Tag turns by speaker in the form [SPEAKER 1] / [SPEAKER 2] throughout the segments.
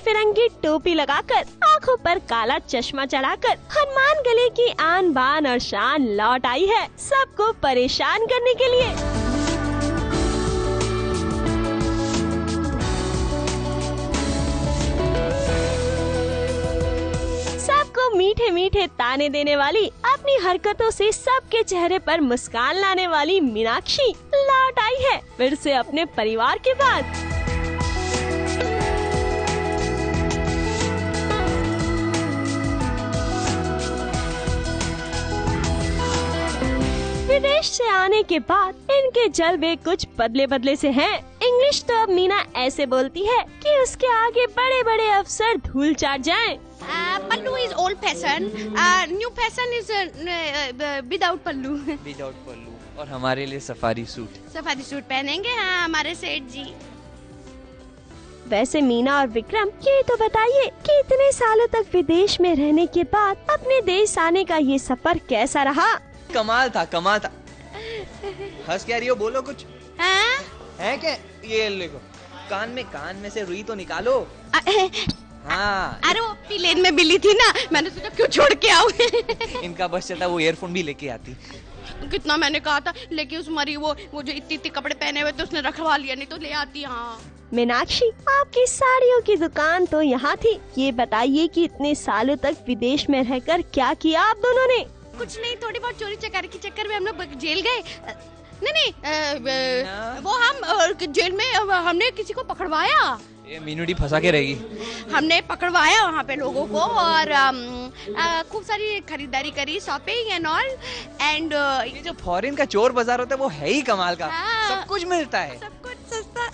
[SPEAKER 1] फिरंगी टोपी लगाकर, आँखों पर काला चश्मा चढ़ाकर हनुमान गली की आन बान और शान लौट आई है सबको परेशान करने के लिए। सबको मीठे मीठे ताने देने वाली, अपनी हरकतों से सबके चेहरे पर मुस्कान लाने वाली मीनाक्षी लौट आई है फिर से अपने परिवार के बाद। विदेश से आने के बाद इनके जलवे कुछ बदले बदले से हैं। इंग्लिश तो अब मीना ऐसे बोलती है कि उसके आगे बड़े बड़े अफसर धूल चाट जाएं।
[SPEAKER 2] Pallu is old fashion, new fashion is without pallu.
[SPEAKER 3] Without pallu. और हमारे लिए सफारी सूट
[SPEAKER 2] पहनेंगे। हाँ, हमारे सेठ जी।
[SPEAKER 1] वैसे मीना और विक्रम, ये तो बताइए कि इतने सालों तक विदेश में रहने के बाद अपने देश आने का ये सफर कैसा रहा?
[SPEAKER 3] कमाल था। हंस क्या रही हो, बोलो कुछ। है क्या? ये देखो, कान में से रुई तो निकालो। हाँ।
[SPEAKER 2] अरे वो प्लेन में बिल्ली थी ना, मैंने सोचा क्यों छोड़ के आऊं।
[SPEAKER 3] इनका बस चलता, वो ईयरफोन भी लेके आती।
[SPEAKER 2] कितना मैंने कहा था, लेकिन उस मरी वो जो इतनी कपड़े पहने हुए थे उसने रखवा लिया, नहीं तो ले आती। हाँ
[SPEAKER 1] मीनाक्षी, आपकी साड़ियों की दुकान तो यहाँ थी। ये बताइए कि इतने सालों तक विदेश में रहकर क्या किया आप दोनों ने?
[SPEAKER 2] कुछ नहीं, थोड़ी बहुत चोरी चकारी के चक्कर में हम लोग जेल गए। नहीं, वो हम जेल में हमने किसी को पकड़वाया।
[SPEAKER 3] ये मीनूडी फंसा के रहेगी।
[SPEAKER 2] हमने पकड़वाया वहाँ पे लोगों को और खूब सारी खरीदारी करी, शॉपिंग एंड ऑल। एंड
[SPEAKER 3] ये जो फॉरेन का चोर बाजार होता है वो है ही कमाल का। सब कुछ मिलता है,
[SPEAKER 2] सब कुछ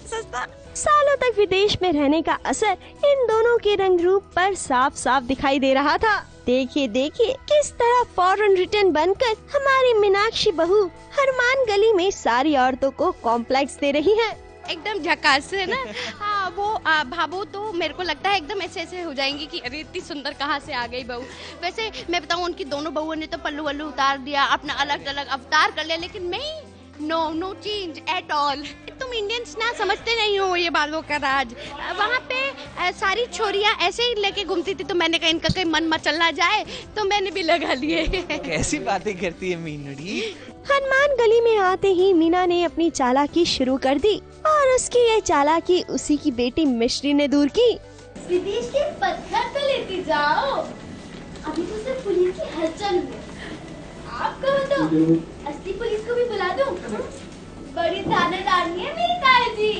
[SPEAKER 2] सस्ता।
[SPEAKER 1] सालों तक विदेश में रहने का असर इन दोनों के रंग रूप पर साफ साफ दिखाई दे रहा था। देखिए किस तरह फॉरेन रिटर्न बनकर हमारी मीनाक्षी बहू हनुमान गली में सारी औरतों को कॉम्प्लेक्स दे रही है।
[SPEAKER 2] एकदम झकास है ना। हाँ, वो भाभो तो मेरे को लगता है एकदम ऐसे हो जाएंगी कि अरे इतनी सुंदर कहाँ से आ गई बहू। वैसे मैं बताऊँ, उनकी दोनों बहुओं ने तो पल्लू वल्लू उतार दिया, अपना अलग अलग अवतार कर लिया, लेकिन मैं नो चेंज एट ऑल। तुम इंडियंस ना समझते नहीं हो ये बालों का राज। वहाँ पे सारी छोरियाँ ऐसे ही लेके घूमती थी, तो मैंने कहा इनका कहीं मन मचलना जाए, तो मैंने भी लगा लिए।
[SPEAKER 3] कैसी बातें करती है मीनूडी।
[SPEAKER 1] हनुमान गली में आते ही मीना ने अपनी चालाकी शुरू कर दी और उसकी ये चालाकी उसी की बेटी मिश्री ने दूर की।
[SPEAKER 4] विदेश के पत्थर तो लेके जाओ, अभी तो सिर्फ पुलिस की हलचल है। आप कहो तो असली पुलिस को भी बुला दूं। बड़ी थानेदारनी है मेरी ताई जी।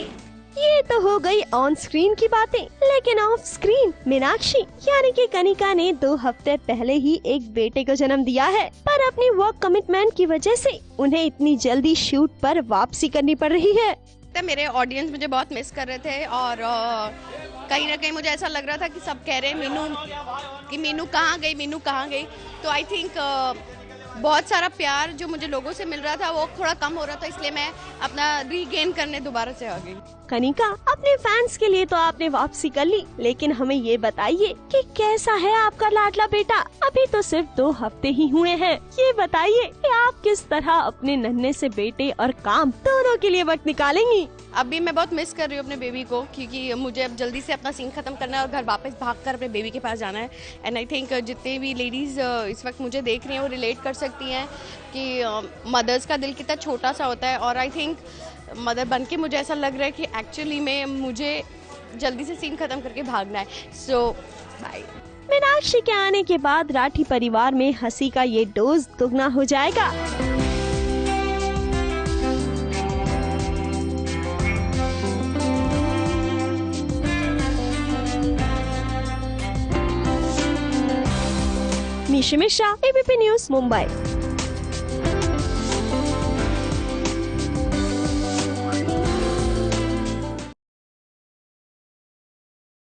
[SPEAKER 1] ये तो हो गई ऑन स्क्रीन की बातें, लेकिन ऑफ स्क्रीन मीनाक्षी यानी कि कनिका ने 2 हफ्ते पहले ही एक बेटे को जन्म दिया है, पर अपनी वर्क कमिटमेंट की वजह से उन्हें इतनी जल्दी शूट पर वापसी करनी पड़ रही है।
[SPEAKER 2] मेरे ऑडियंस मुझे बहुत मिस कर रहे थे और कहीं ना कहीं मुझे ऐसा लग रहा था कि सब कह रहे हैं मीनू कहाँ गई। तो आई थिंक बहुत सारा प्यार जो मुझे लोगों से मिल रहा था वो थोड़ा कम हो रहा था, इसलिए मैं अपना रीगेन करने दोबारा से आ गई।
[SPEAKER 1] कनिका, अपने फैंस के लिए तो आपने वापसी कर ली, लेकिन हमें ये बताइए कि कैसा है आपका लाडला बेटा? अभी तो सिर्फ 2 हफ्ते ही हुए हैं। ये बताइए कि आप किस तरह अपने नन्हे से बेटे और काम दोनों के लिए वक्त निकालेंगी?
[SPEAKER 2] अभी मैं बहुत मिस कर रही हूँ अपने बेबी को, क्योंकि मुझे अब जल्दी से अपना सीन खत्म करना है और घर वापस भागकर अपने बेबी के पास जाना है। एंड आई थिंक जितने भी लेडीज इस वक्त मुझे देख रही हैं वो रिलेट कर सकती हैं कि मदर्स का दिल कितना छोटा सा होता है। और आई थिंक मदर बन के मुझे ऐसा लग रहा है कि एक्चुअली में मुझे जल्दी से सीन खत्म करके भागना है। सो बाय।
[SPEAKER 1] मीनाक्षी के आने के बाद राठी परिवार में हंसी का ये डोज दुगना हो जाएगा। Mishra, ABP news, Mumbai.